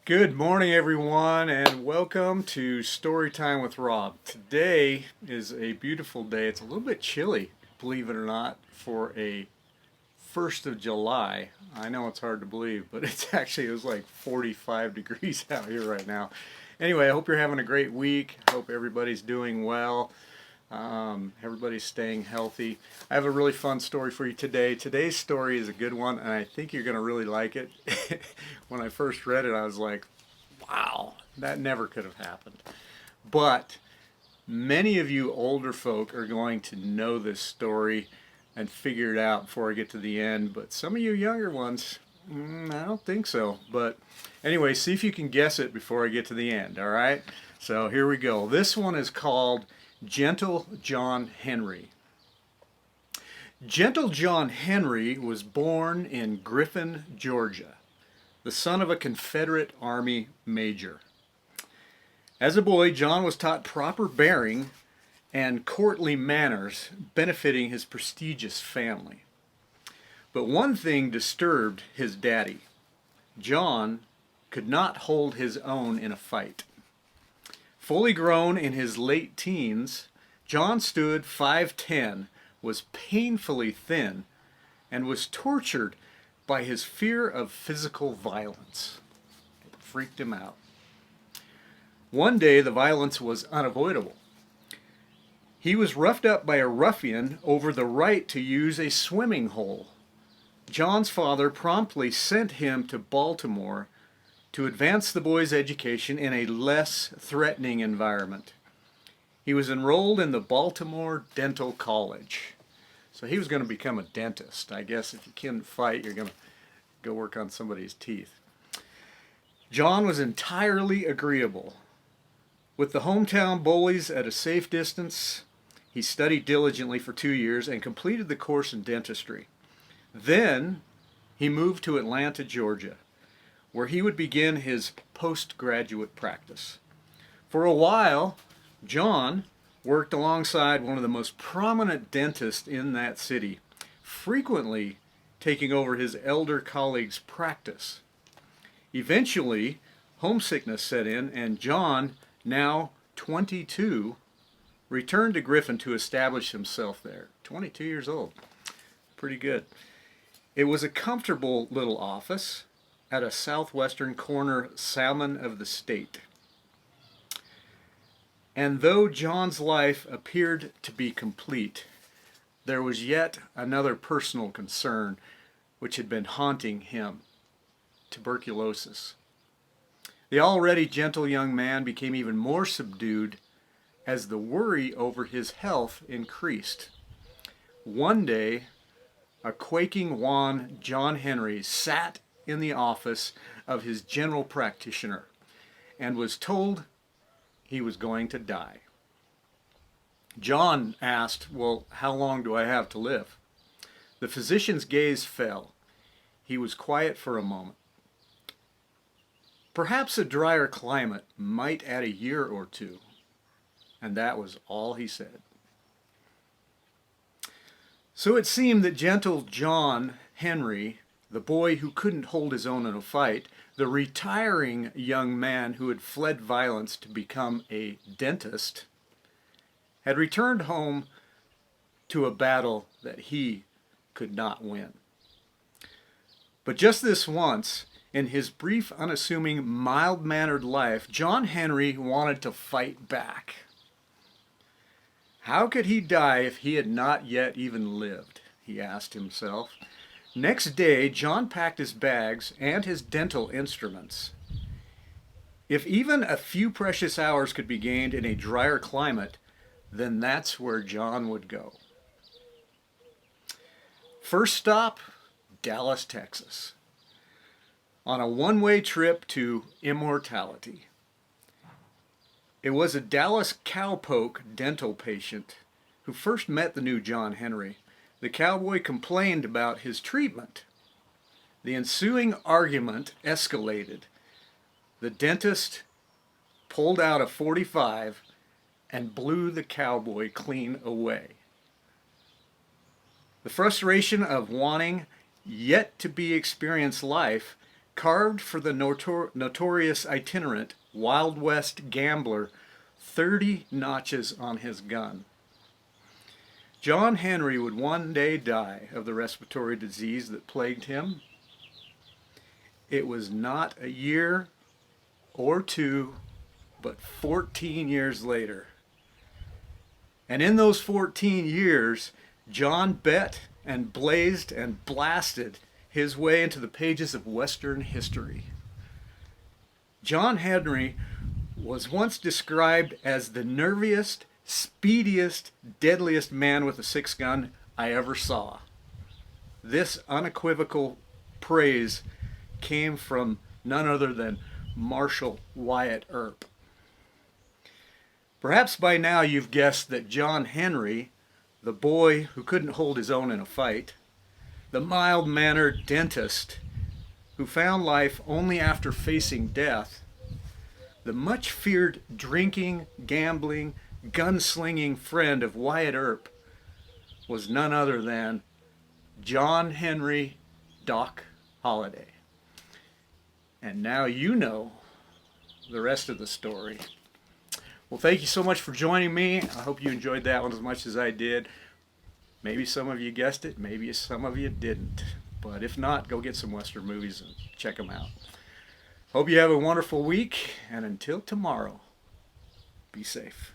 Good morning, everyone, and welcome to Storytime with Rob. Today is a beautiful day. It's a little bit chilly, believe it or not, for a 1st of July. I know it's hard to believe, but it was like 45 degrees out here right now. Anyway, I hope you're having a great week. I hope everybody's doing well. Everybody's staying healthy. I have a really fun story for you today. Today's story is a good one, and I think you're going to really like it. When I first read it, I was like, wow, that never could have happened. But many of you older folk are going to know this story and figure it out before I get to the end. But some of you younger ones, I don't think so. But anyway, see if you can guess it before I get to the end, all right? So here we go. This one is called Gentle John Henry. Gentle John Henry was born in Griffin, Georgia, the son of a Confederate Army major. As a boy, John was taught proper bearing and courtly manners, benefiting his prestigious family. But one thing disturbed his daddy. John could not hold his own in a fight. Fully grown in his late teens, John stood 5'10", was painfully thin, and was tortured by his fear of physical violence. It freaked him out. One day the violence was unavoidable. He was roughed up by a ruffian over the right to use a swimming hole. John's father promptly sent him to Baltimore to advance the boy's education in a less threatening environment. He was enrolled in the Baltimore Dental College. So he was going to become a dentist. I guess if you can't fight, you're going to go work on somebody's teeth. John was entirely agreeable. With the hometown bullies at a safe distance, he studied diligently for 2 years and completed the course in dentistry. Then he moved to Atlanta, Georgia, where he would begin his postgraduate practice. For a while, John worked alongside one of the most prominent dentists in that city, frequently taking over his elder colleague's practice. Eventually, homesickness set in, and John, now 22, returned to Griffin to establish himself there. 22 years old. Pretty good. It was a comfortable little office at a southwestern corner salmon of the state. And though John's life appeared to be complete, there was yet another personal concern which had been haunting him: tuberculosis. The already gentle young man became even more subdued as the worry over his health increased. One day, a quaking, wan John Henry sat in the office of his general practitioner and was told he was going to die. John asked, "Well, how long do I have to live?" The physician's gaze fell. He was quiet for a moment. Perhaps a drier climate might add a year or two. And that was all he said. So it seemed that gentle John Henry, the boy who couldn't hold his own in a fight, the retiring young man who had fled violence to become a dentist, had returned home to a battle that he could not win. But just this once, in his brief, unassuming, mild-mannered life, John Henry wanted to fight back. How could he die if he had not yet even lived? He asked himself. Next day, John packed his bags and his dental instruments. If even a few precious hours could be gained in a drier climate, then that's where John would go. First stop, Dallas, Texas, on a one-way trip to immortality. It was a Dallas cowpoke dental patient who first met the new John Henry. The cowboy complained about his treatment. The ensuing argument escalated. The dentist pulled out a .45 and blew the cowboy clean away. The frustration of wanting yet to be experienced life carved for the notorious itinerant Wild West gambler 30 notches on his gun. John Henry would one day die of the respiratory disease that plagued him. It was not a year or two, but 14 years later. And in those 14 years, John bet and blazed and blasted his way into the pages of Western history. John Henry was once described as the nerviest, speediest, deadliest man with a six-gun I ever saw. This unequivocal praise came from none other than Marshal Wyatt Earp. Perhaps by now you've guessed that John Henry, the boy who couldn't hold his own in a fight, the mild-mannered dentist who found life only after facing death, the much-feared drinking, gambling, gunslinging friend of Wyatt Earp, was none other than John Henry Doc Holliday. And now you know the rest of the story. Well, thank you so much for joining me. I hope you enjoyed that one as much as I did. Maybe some of you guessed it, maybe some of you didn't. But if not, go get some Western movies and check them out. Hope you have a wonderful week, and until tomorrow, be safe.